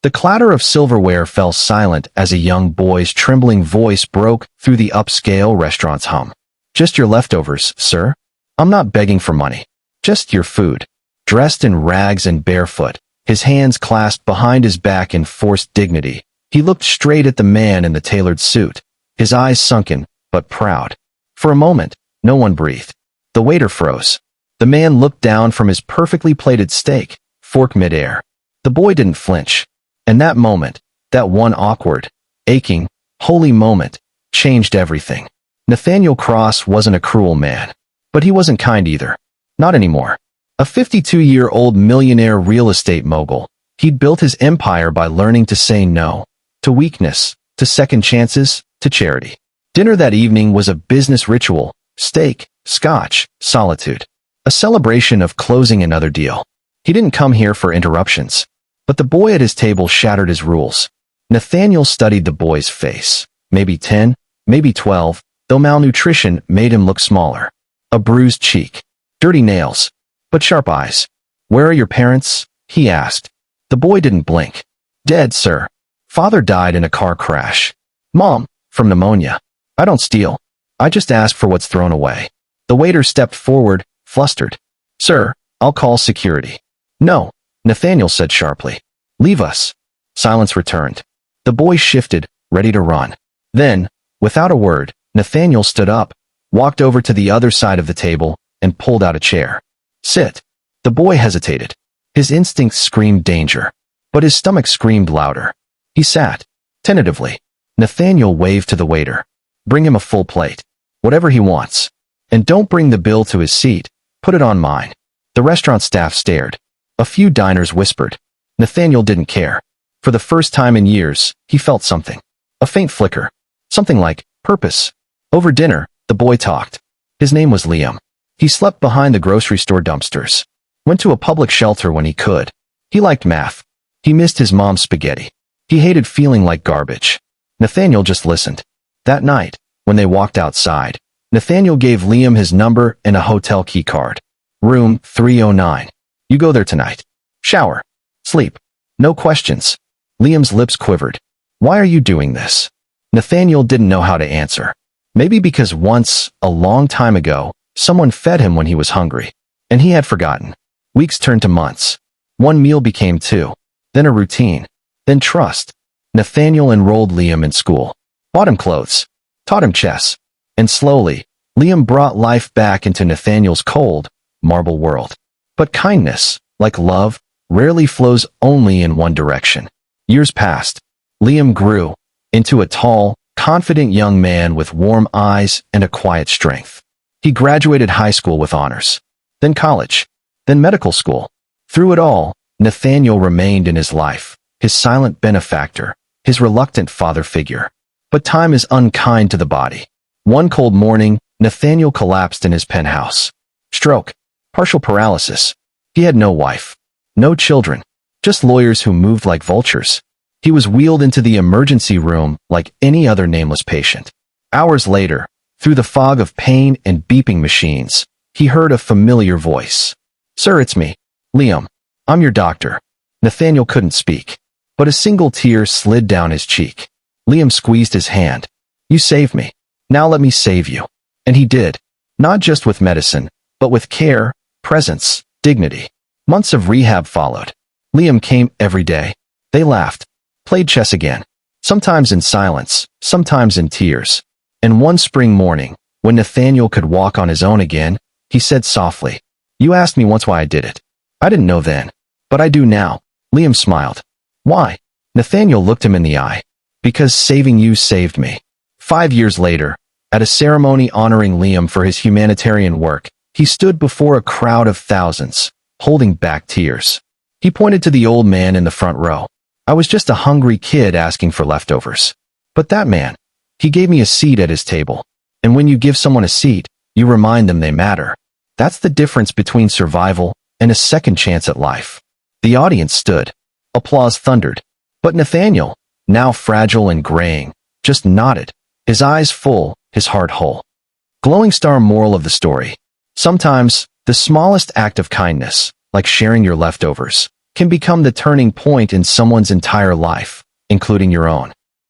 The clatter of silverware fell silent as a young boy's trembling voice broke through the upscale restaurant's hum. "Just your leftovers, sir. I'm not begging for money. Just your food." Dressed in rags and barefoot, his hands clasped behind his back in forced dignity, he looked straight at the man in the tailored suit, his eyes sunken, but proud. For a moment, no one breathed. The waiter froze. The man looked down from his perfectly plated steak, fork midair. The boy didn't flinch. And that moment, that one awkward, aching, holy moment, changed everything. Nathaniel Cross wasn't a cruel man. But he wasn't kind either. Not anymore. A 52-year-old millionaire real estate mogul, he'd built his empire by learning to say no, to weakness, to second chances, to charity. Dinner that evening was a business ritual: steak, scotch, solitude. A celebration of closing another deal. He didn't come here for interruptions. But the boy at his table shattered his rules. Nathaniel studied the boy's face. Maybe 10, maybe 12, though malnutrition made him look smaller. A bruised cheek. Dirty nails. But sharp eyes. "Where are your parents?" he asked. The boy didn't blink. "Dead, sir. Father died in a car crash. Mom, from pneumonia. I don't steal. I just ask for what's thrown away." The waiter stepped forward, flustered. "Sir, I'll call security." "No," Nathaniel said sharply. "Leave us." Silence returned. The boy shifted, ready to run. Then, without a word, Nathaniel stood up, walked over to the other side of the table, and pulled out a chair. "Sit." The boy hesitated. His instincts screamed danger, but his stomach screamed louder. He sat, tentatively. Nathaniel waved to the waiter. "Bring him a full plate. Whatever he wants. And don't bring the bill to his seat. Put it on mine." The restaurant staff stared. A few diners whispered. Nathaniel didn't care. For the first time in years, he felt something. A faint flicker. Something like purpose. Over dinner, the boy talked. His name was Liam. He slept behind the grocery store dumpsters. Went to a public shelter when he could. He liked math. He missed his mom's spaghetti. He hated feeling like garbage. Nathaniel just listened. That night, when they walked outside, Nathaniel gave Liam his number and a hotel key card. "Room 309. You go there tonight. Shower. Sleep. No questions." Liam's lips quivered. "Why are you doing this?" Nathaniel didn't know how to answer. Maybe because once, a long time ago, someone fed him when he was hungry. And he had forgotten. Weeks turned to months. One meal became two. Then a routine. Then trust. Nathaniel enrolled Liam in school. Bought him clothes. Taught him chess. And slowly, Liam brought life back into Nathaniel's cold, marble world. But kindness, like love, rarely flows only in one direction. Years passed. Liam grew into a tall, confident young man with warm eyes and a quiet strength. He graduated high school with honors. Then college. Then medical school. Through it all, Nathaniel remained in his life, his silent benefactor, his reluctant father figure. But time is unkind to the body. One cold morning, Nathaniel collapsed in his penthouse. Stroke. Partial paralysis. He had no wife. No children. Just lawyers who moved like vultures. He was wheeled into the emergency room like any other nameless patient. Hours later, through the fog of pain and beeping machines, he heard a familiar voice. "Sir, it's me. Liam. I'm your doctor." Nathaniel couldn't speak, but a single tear slid down his cheek. Liam squeezed his hand. "You saved me. Now let me save you." And he did. Not just with medicine, but with care, presence, dignity. Months of rehab followed. Liam came every day. They laughed. Played chess again. Sometimes in silence, sometimes in tears. And one spring morning, when Nathaniel could walk on his own again, he said softly, "You asked me once why I did it. I didn't know then. But I do now." Liam smiled. "Why?" Nathaniel looked him in the eye. "Because saving you saved me." 5 years later, at a ceremony honoring Liam for his humanitarian work, he stood before a crowd of thousands, holding back tears. He pointed to the old man in the front row. "I was just a hungry kid asking for leftovers. But that man, he gave me a seat at his table. And when you give someone a seat, you remind them they matter. That's the difference between survival and a second chance at life." The audience stood. Applause thundered. But Nathaniel, now fragile and graying, just nodded, his eyes full, his heart whole. Glowing star moral of the story. Sometimes, the smallest act of kindness, like sharing your leftovers, can become the turning point in someone's entire life, including your own.